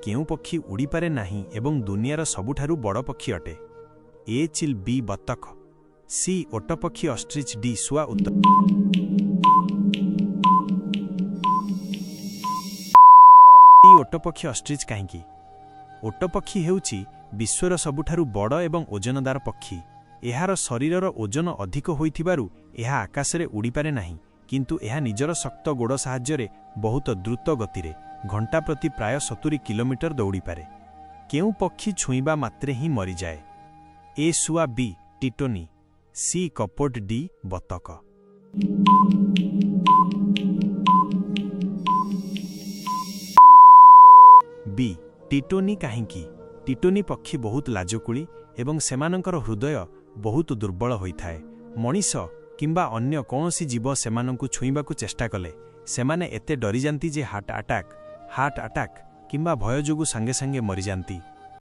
केउ पक्षी उड़ी पारे नाही एवं दुनियार सबुठारु बड़ पक्षी अटे? ए चिल, बी बतख, सी ओट पक्षी, ऑस्ट्रिच, डी सुआ। उत्तर ओट पक्षी ऑस्ट्रिच। काहेकि? ओट पक्षी हेउची विश्वर सबुठारु बड़ एवं ओजनदार पक्षी। एहार शरीरर ओजन अधिक होइथिबारु एहा आकाशरे उड़ी पारे नाही, किंतु एहा निजर शक्त गोड़ साहाय्यरे बहुत द्रुत गतिरे घंटा प्रति प्राय 70 किलोमीटर दौड़ी पारे। केउ पक्षी छुईबा मात्रे ही मरी जाए? ए सुआ, बी टिटोनी, सी कपोट, डी बतक। बी टिटोनी। काहेकि? टिटोनी पक्षी बहुत लाजकुली एवं सेमानंकर हृदय बहुत दुर्बल होइथाए। मनीष किंबा अन्य कौनसी जीव सेमानंकु छुईबाकु चेष्टा कले सेमाने एते डरी जांती जे हार्ट अटैक किंबा भय जोगु संगे संगे मरी जांती।